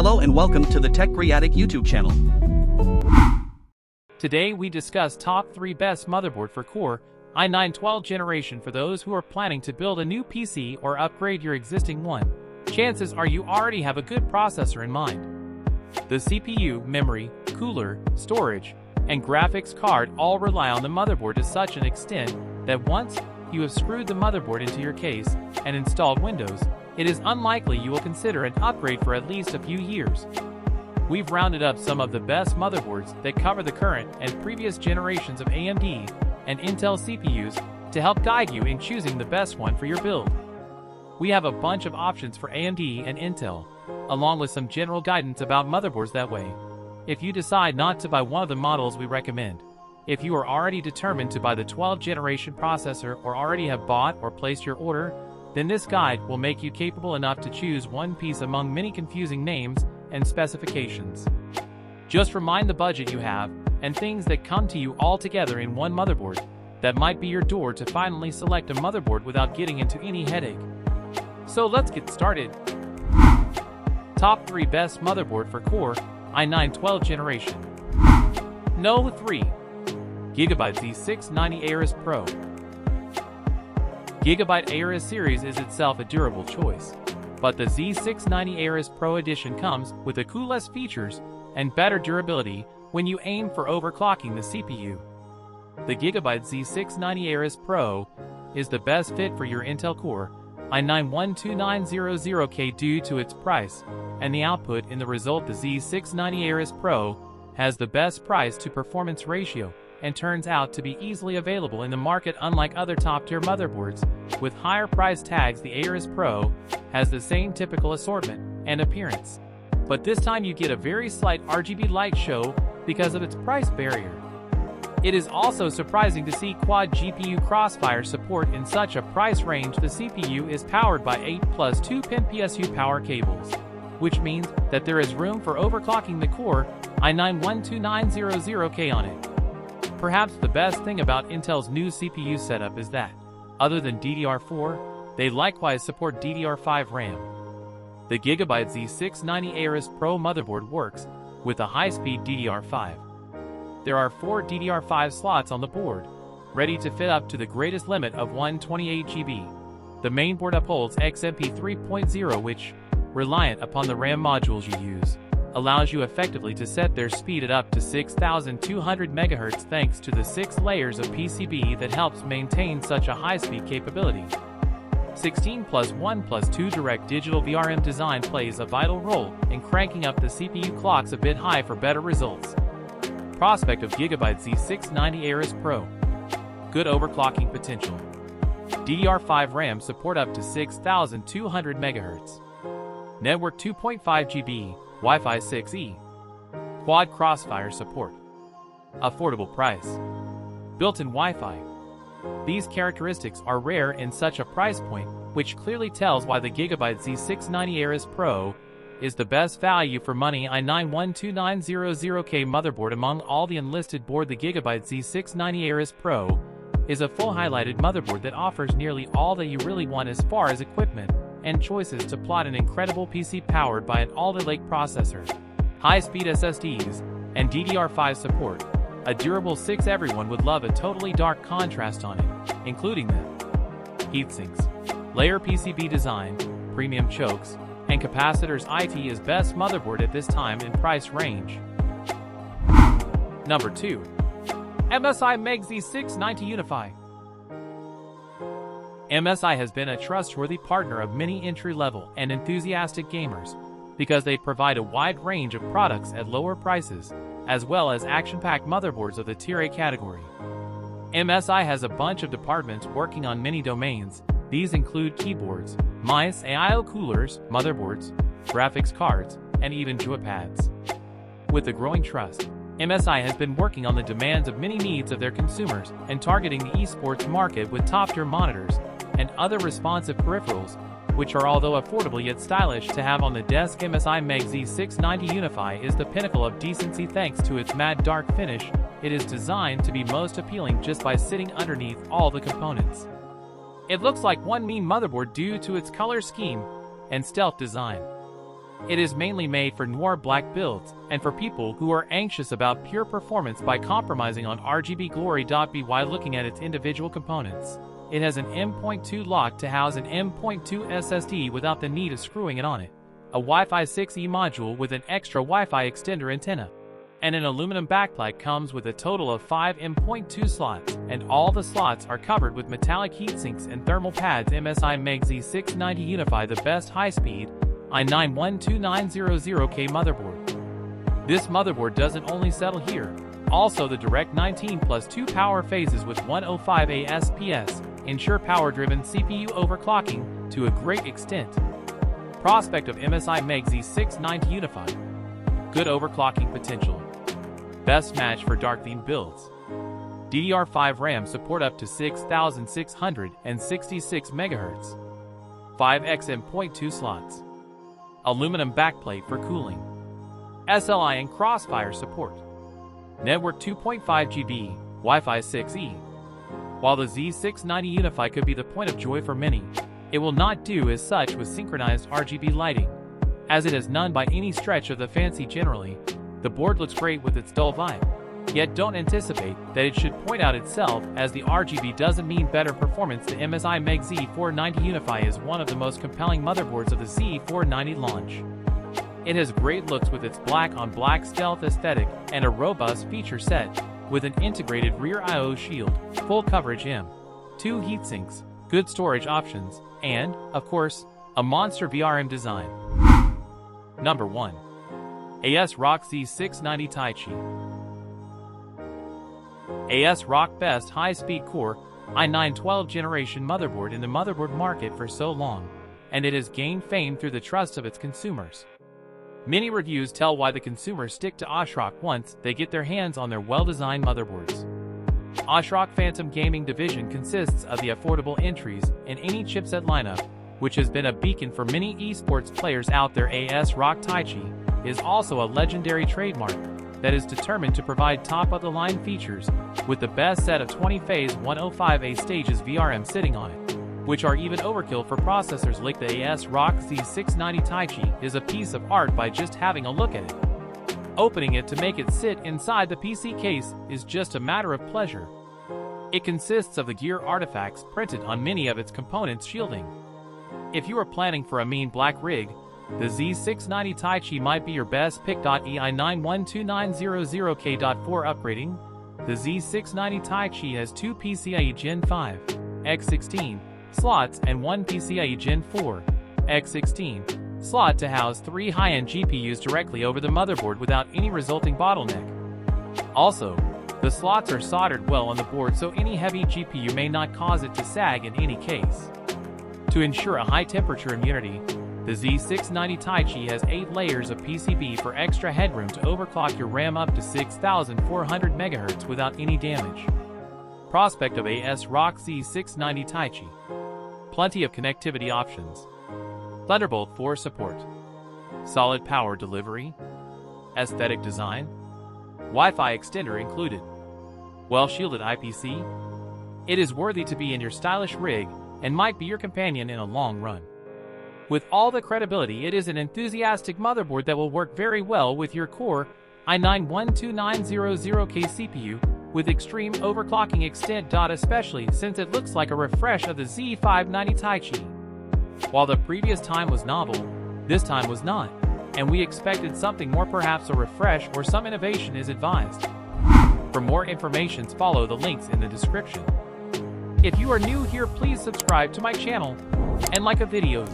Hello and welcome to the Tech Creatic YouTube channel. Today we discuss top 3 best motherboard for Core i9 12th generation for those who are planning to build a new PC or upgrade your existing one. Chances are you already have a good processor in mind. The CPU, memory, cooler, storage, and graphics card all rely on the motherboard to such an extent that once you have screwed the motherboard into your case and installed Windows, it is unlikely you will consider an upgrade for at least a few years. We've rounded up some of the best motherboards that cover the current and previous generations of AMD and Intel CPUs to help guide you in choosing the best one for your build. We have a bunch of options for AMD and Intel, along with some general guidance about motherboards that way. If you decide not to buy one of the models we recommend, if you are already determined to buy the 12th generation processor or already have bought or placed your order, then this guide will make you capable enough to choose one piece among many confusing names and specifications. Just remind the budget you have and things that come to you all together in one motherboard. That might be your door to finally select a motherboard without getting into any headache. So let's get started. Top 3 best motherboard for Core i9 12th generation. No. 3. Gigabyte Z690 AORUS Pro. Gigabyte AORUS series is itself a durable choice, but the Z690 AORUS Pro edition comes with a cool less features and better durability when you aim for overclocking the CPU. The Gigabyte Z690 AORUS Pro is the best fit for your Intel Core i9 12900K due to its price and the output. In the result, the Z690 AORUS Pro has the best price to performance ratio and turns out to be easily available in the market. Unlike other top-tier motherboards with higher price tags, the AORUS Pro has the same typical assortment and appearance, but this time you get a very slight RGB light show because of its price barrier. It is also surprising to see quad GPU crossfire support in such a price range. The CPU is powered by 8 plus 2-pin PSU power cables, which means that there is room for overclocking the Core i9 12900K on it. Perhaps the best thing about Intel's new CPU setup is that, other than DDR4, they likewise support DDR5 RAM. The Gigabyte Z690 AORUS Pro motherboard works with a high-speed DDR5. There are 4 DDR5 slots on the board, ready to fit up to the greatest limit of 128 GB. The mainboard upholds XMP 3.0, which, reliant upon the RAM modules you use, allows you effectively to set their speed at up to 6,200 MHz thanks to the 6 layers of PCB that helps maintain such a high-speed capability. 16+1+2 direct digital VRM design plays a vital role in cranking up the CPU clocks a bit high for better results. Prospect of Gigabyte Z690 AORUS Pro. Good overclocking potential. DDR5 RAM support up to 6,200 MHz. Network 2.5 GB. Wi-Fi 6E. Quad crossfire support. Affordable price. Built-in Wi-Fi. These characteristics are rare in such a price point, which clearly tells why the Gigabyte Z690 AORUS Pro is the best value for money i9 12900K motherboard. Among all the enlisted board, the Gigabyte Z690 AORUS Pro is a full highlighted motherboard that offers nearly all that you really want as far as equipment and choices to plot an incredible PC powered by an Alder Lake processor, high-speed SSDs, and DDR5 support. A durable 6. Everyone would love a totally dark contrast on it, including the heatsinks, layer PCB design, premium chokes, and capacitors. IT is best motherboard at this time in price range. Number 2. MSI MEG Z690 Unify. MSI has been a trustworthy partner of many entry-level and enthusiastic gamers because they provide a wide range of products at lower prices, as well as action-packed motherboards of the Tier A category. MSI has a bunch of departments working on many domains. These include keyboards, mice, I/O coolers, motherboards, graphics cards, and even joypads. With a growing trust, MSI has been working on the demands of many needs of their consumers and targeting the esports market with top-tier monitors and other responsive peripherals, which are although affordable yet stylish to have on the desk. MSI MEG Z690 Unify is the pinnacle of decency thanks to its matte dark finish. It is designed to be most appealing just by sitting underneath all the components. It looks like one mean motherboard due to its color scheme and stealth design. It is mainly made for noir black builds, and for people who are anxious about pure performance by compromising on RGB glory. By looking at its individual components, it has an M.2 lock to house an M.2 SSD without the need of screwing it on it, a Wi-Fi 6E module with an extra Wi-Fi extender antenna, and an aluminum backplate. Comes with a total of 5 M.2 slots, and all the slots are covered with metallic heatsinks and thermal pads. MSI MEG Z690 Unify, the best high-speed i9-12900K motherboard. This motherboard doesn't only settle here. Also, the Direct 19+2 power phases with 105 ASPS ensure power-driven CPU overclocking to a great extent. Prospect of MSI MEG Z690 Unify. Good overclocking potential. Best match for dark theme builds. DDR5 RAM support up to 6666 MHz. 5x M.2 slots. Aluminum backplate for cooling. SLI and Crossfire support. Network 2.5 GB, Wi-Fi 6E. While the Z690 Unify could be the point of joy for many, it will not do as such with synchronized RGB lighting, as it has none by any stretch of the fancy. Generally, the board looks great with its dull vibe, yet don't anticipate that it should point out itself, as the RGB doesn't mean better performance. The MSI MEG Z490 Unify is one of the most compelling motherboards of the Z490 launch. It has great looks with its black-on-black stealth aesthetic and a robust feature set, with an integrated rear I/O shield, full coverage M.2 heatsinks, good storage options, and, of course, a monster VRM design. Number 1. ASROCK Z690 Taichi. ASROCK best high-speed core i9 12th generation motherboard in the motherboard market for so long, and it has gained fame through the trust of its consumers. Many reviews tell why the consumers stick to ASROCK once they get their hands on their well-designed motherboards. ASROCK Phantom Gaming Division consists of the affordable entries in any chipset lineup, which has been a beacon for many esports players out there. ASROCK Taichi is also a legendary trademark that is determined to provide top-of-the-line features, with the best set of 20-phase 105A stages VRM sitting on it, which are even overkill for processors like the ASROCK Z690 Taichi. Is a piece of art by just having a look at it. Opening it to make it sit inside the PC case is just a matter of pleasure. It consists of the gear artifacts printed on many of its components shielding. If you are planning for a mean black rig, the Z690 Taichi might be your best pick. EI9-12900K.4 upgrading. The Z690 Taichi has 2 PCIe Gen 5 x16 slots and 1 PCIe Gen 4 x16 slot to house 3 high-end GPUs directly over the motherboard without any resulting bottleneck. Also, the slots are soldered well on the board, so any heavy GPU may not cause it to sag in any case. To ensure a high temperature immunity, the Z690 Taichi has 8 layers of PCB for extra headroom to overclock your RAM up to 6400 MHz without any damage. Prospect of ASROCK Z690 Taichi. Plenty of connectivity options. Thunderbolt 4 support. Solid power delivery. Aesthetic design. Wi-Fi extender included. Well-shielded IPC. It is worthy to be in your stylish rig and might be your companion in a long run. With all the credibility, it is an enthusiastic motherboard that will work very well with your core i9-12900K CPU with extreme overclocking extent. Especially since it looks like a refresh of the Z590 Taichi. While the previous time was novel, this time was not, and we expected something more. Perhaps a refresh or some innovation is advised. For more information, follow the links in the description. If you are new here, please subscribe to my channel and like a video.